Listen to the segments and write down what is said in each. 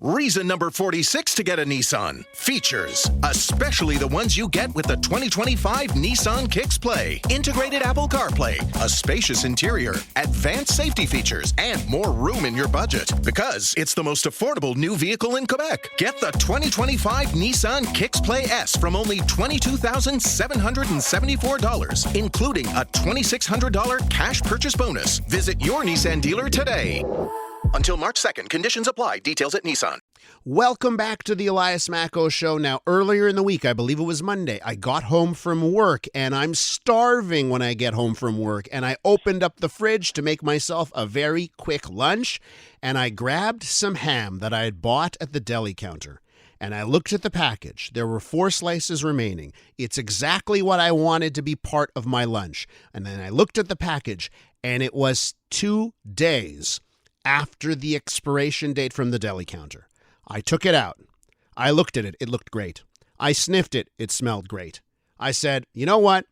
Reason number 46 to get a Nissan. Features, especially the ones you get with the 2025 Nissan Kicks Play. Integrated Apple CarPlay, a spacious interior, advanced safety features, and more room in your budget. Because it's the most affordable new vehicle in Quebec. Get the 2025 Nissan Kicks Play S from only $22,774, including a $2,600 cash purchase bonus. Visit your Nissan dealer today. Until March 2nd, conditions apply. Details at Nissan. Welcome back to the Elias Macko Show. Now, earlier in the week, I believe it was Monday, I got home from work, and I'm starving when I get home from work, and I opened up the fridge to make myself a very quick lunch, and I grabbed some ham that I had bought at the deli counter, and I looked at the package. There were 4 slices remaining. It's exactly what I wanted to be part of my lunch. And then I looked at the package, and it was 2 days after the expiration date from the deli counter. I took it out. I looked at it. It looked great. I sniffed it. It smelled great. I said, you know what?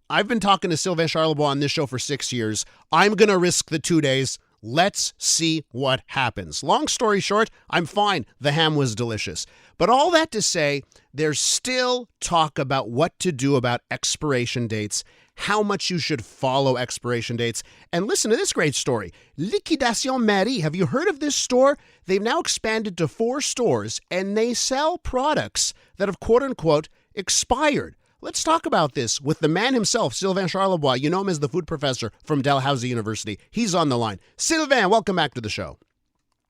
I've been talking to Sylvain Charlebois on this show for 6 years. I'm going to risk the 2 days. Let's see what happens. Long story short, I'm fine. The ham was delicious. But all that to say, there's still talk about what to do about expiration dates, how much you should follow expiration dates. And listen to this great story. Liquidation Marie. Have you heard of this store? They've now expanded to 4 stores, and they sell products that have quote-unquote expired. Let's talk about this with the man himself, Sylvain Charlebois. You know him as the food professor from Dalhousie University. He's on the line. Sylvain, welcome back to the show.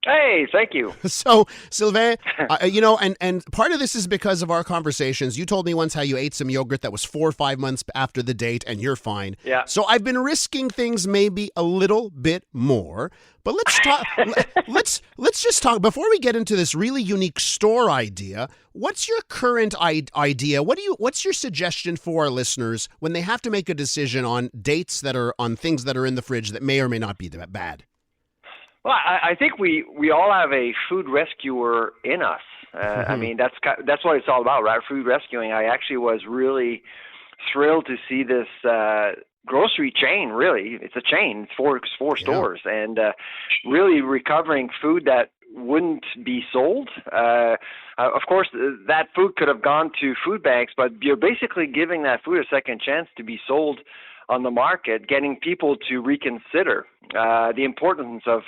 Hey, thank you. So, Sylvain, and part of this is because of our conversations. You told me once how you ate some yogurt that was 4 or 5 months after the date, and you're fine. Yeah. So I've been risking things maybe a little bit more. But let's talk. let's just talk before we get into this really unique store idea. What's your current idea? What's your suggestion for our listeners when they have to make a decision on dates that are on things that are in the fridge that may or may not be that bad? Well, I think we all have a food rescuer in us. I mean, that's what it's all about, right? Food rescuing. I actually was really thrilled to see this grocery chain. Really, it's a chain. It's four stores, and really recovering food that wouldn't be sold. Of course, that food could have gone to food banks, but you're basically giving that food a second chance to be sold on the market, getting people to reconsider the importance of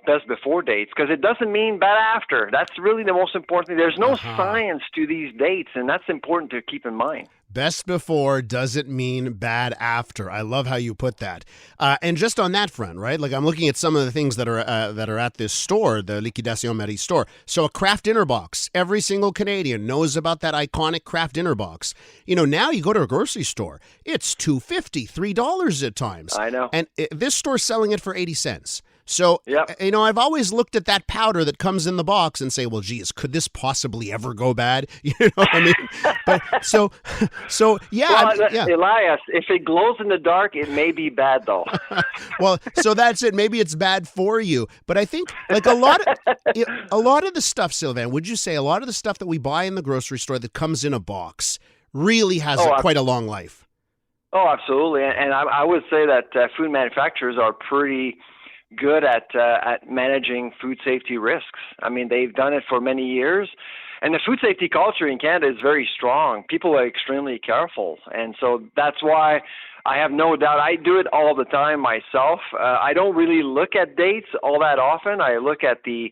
best before dates, because it doesn't mean bad after. That's really the most important thing. There's no science to these dates, and that's important to keep in mind. Best before doesn't mean bad after. I love how you put that. And just on that front, right? Like I'm looking at some of the things that are at this store, the Liquidation Marie store. So a Kraft dinner box. Every single Canadian knows about that iconic Kraft dinner box. You know, now you go to a grocery store, it's $2.50, $3 at times. I know. And this store's selling it for 80 cents. So, yep. You know, I've always looked at that powder that comes in the box and say, well, geez, could this possibly ever go bad? You know what I mean? But so yeah. Well, yeah. Elias, if it glows in the dark, it may be bad, though. Well, so that's it. Maybe it's bad for you. But I think like a lot of the stuff, Sylvain, would you say a lot of the stuff that we buy in the grocery store that comes in a box really has quite a long life? Oh, absolutely. And I would say that food manufacturers are pretty good at managing food safety risks. I mean, they've done it for many years. And the food safety culture in Canada is very strong. People are extremely careful. And so that's why I have no doubt. I do it all the time myself. I don't really look at dates all that often. I look at the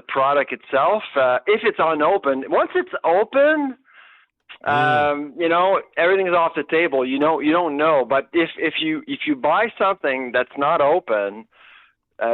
product itself. If it's unopened, once it's open, you know, everything's off the table. You don't know. But if you buy something that's not open,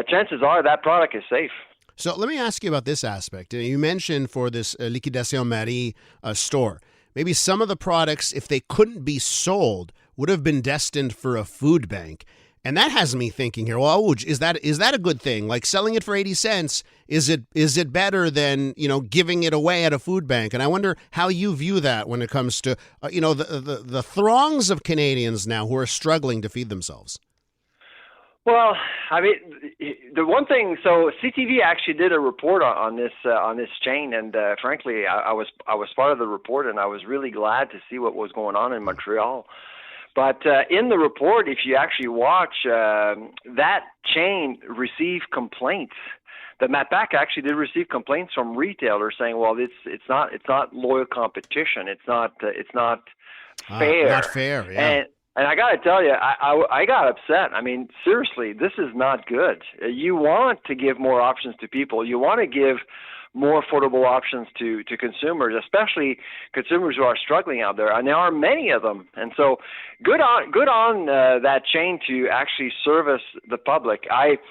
chances are that product is safe. So let me ask you about this aspect. You mentioned for this Liquidation Marie store, maybe some of the products, if they couldn't be sold, would have been destined for a food bank. And that has me thinking here, well, is that a good thing? Like selling it for 80 cents, is it better than, you know, giving it away at a food bank? And I wonder how you view that when it comes to, you know, the throngs of Canadians now who are struggling to feed themselves. Well, I mean, the one thing. So CTV actually did a report on this chain, and frankly, I was part of the report, and I was really glad to see what was going on in Montreal. But in the report, if you actually watch, that chain received complaints MAPAC actually did receive complaints from retailers saying, well, it's not loyal competition. It's not fair. Not fair, yeah. And I got to tell you, I got upset. I mean, seriously, this is not good. You want to give more options to people. You want to give more affordable options to consumers, especially consumers who are struggling out there, and there are many of them. And so, good on that chain to actually service the public.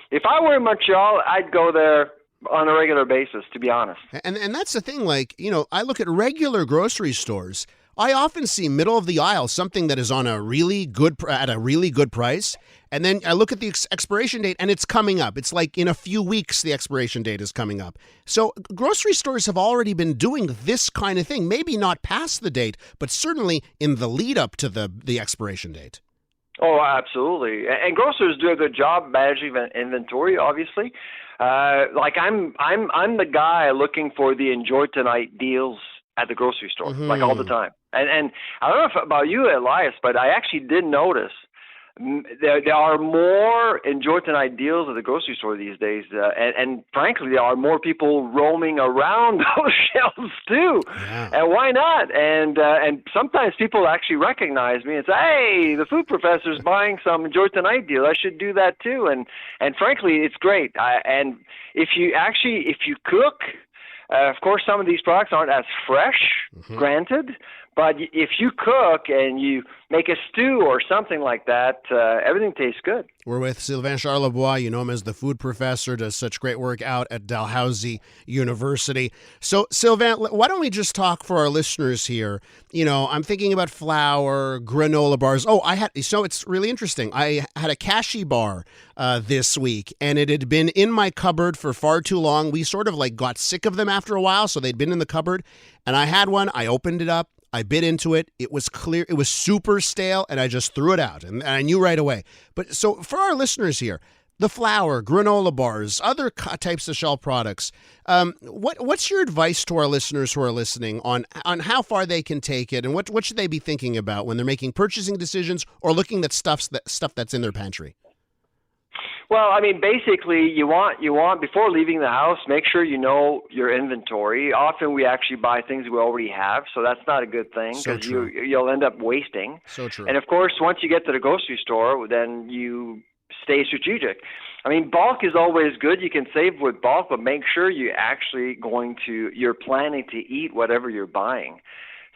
If I were in Montreal, I'd go there on a regular basis, to be honest. And that's the thing. Like, I look at regular grocery stores. I often see middle of the aisle something that is on a really good price, and then I look at the expiration date and it's coming up. It's like in a few weeks the expiration date is coming up. So grocery stores have already been doing this kind of thing, maybe not past the date, but certainly in the lead up to the expiration date. Oh, absolutely. And grocers do a good job managing inventory, obviously. Like I'm the guy looking for the Enjoy Tonight deals at the grocery store, like all the time. And I don't know if about you, Elias, but I actually did notice there are more Enjoy Tonight deals at the grocery store these days. And frankly, there are more people roaming around those shelves too. Yeah. And why not? And sometimes people actually recognize me and say, hey, the food professor's buying some Enjoy Tonight deal. I should do that too. And frankly, it's great. And if you cook, of course, some of these products aren't as fresh, granted, but if you cook and you make a stew or something like that, everything tastes good. We're with Sylvain Charlebois. You know him as the food professor, does such great work out at Dalhousie University. So, Sylvain, why don't we just talk for our listeners here? I'm thinking about flour, granola bars. So it's really interesting. I had a cashew bar this week, and it had been in my cupboard for far too long. We sort of got sick of them after a while, so they'd been in the cupboard. And I had one. I opened it up. I bit into it. It was clear. It was super stale, and I just threw it out. And I knew right away. But so for our listeners here, the flour, granola bars, other types of shell products, what's your advice to our listeners who are listening on how far they can take it, and what should they be thinking about when they're making purchasing decisions or looking at stuff that's in their pantry? Well, I mean, basically, you want before leaving the house, make sure you know your inventory. Often we actually buy things we already have, so that's not a good thing because you'll end up wasting. So true. And of course, once you get to the grocery store, then you stay strategic. I mean, bulk is always good. You can save with bulk, but make sure you're actually you're planning to eat whatever you're buying.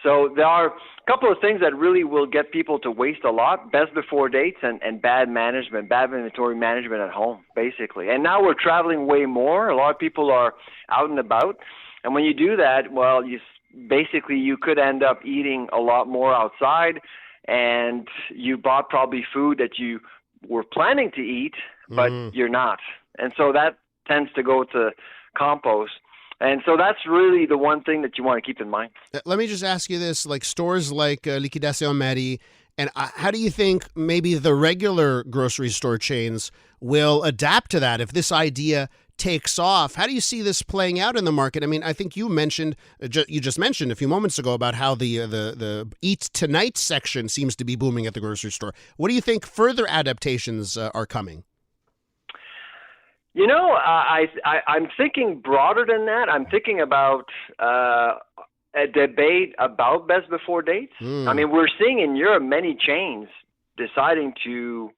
So there are a couple of things that really will get people to waste a lot: best before dates and bad inventory management at home, basically. And now we're traveling way more. A lot of people are out and about. And when you do that, well, you could end up eating a lot more outside, and you bought probably food that you were planning to eat, but you're not. And so that tends to go to compost. And so that's really the one thing that you want to keep in mind. Let me just ask you this, like stores like Liquidation Marie, and how do you think maybe the regular grocery store chains will adapt to that if this idea takes off? How do you see this playing out in the market? I mean, I think you just mentioned a few moments ago about how the Eat Tonight section seems to be booming at the grocery store. What do you think further adaptations are coming? I'm thinking broader than that. I'm thinking about a debate about best before dates. I mean, we're seeing in Europe many chains deciding to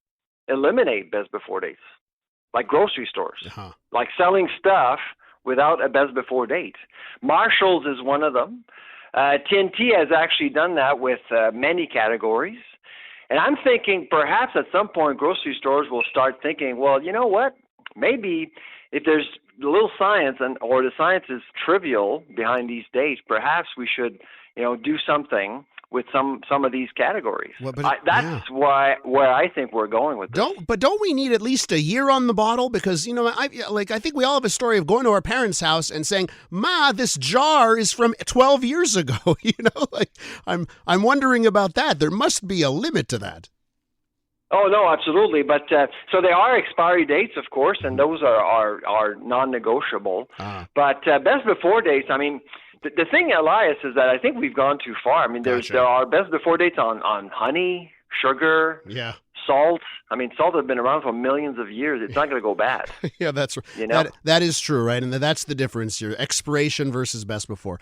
eliminate best before dates, like grocery stores, like selling stuff without a best before date. Marshall's is one of them. TNT has actually done that with many categories. And I'm thinking perhaps at some point grocery stores will start thinking, well, you know what? Maybe if there's a little science or the science is trivial behind these dates, perhaps we should, do something with some of these categories. Well, that's where I think we're going with this. Don't we need at least a year on the bottle? Because I think we all have a story of going to our parents' house and saying, "Ma, this jar is from 12 years ago." I'm wondering about that. There must be a limit to that. Oh, no, absolutely. But so there are expiry dates, of course, and those are non-negotiable. But best before dates, I mean, the thing, Elias, is that I think we've gone too far. I mean, there are best before dates on honey, sugar, Yeah. salt. I mean, salt has been around for millions of years. It's not going to go bad. Yeah, that's that is true, right? And that's the difference here: expiration versus best before.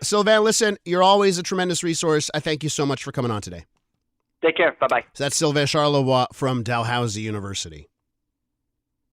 Sylvain, listen, you're always a tremendous resource. I thank you so much for coming on today. Take care. Bye-bye. So that's Sylvain Charlebois from Dalhousie University.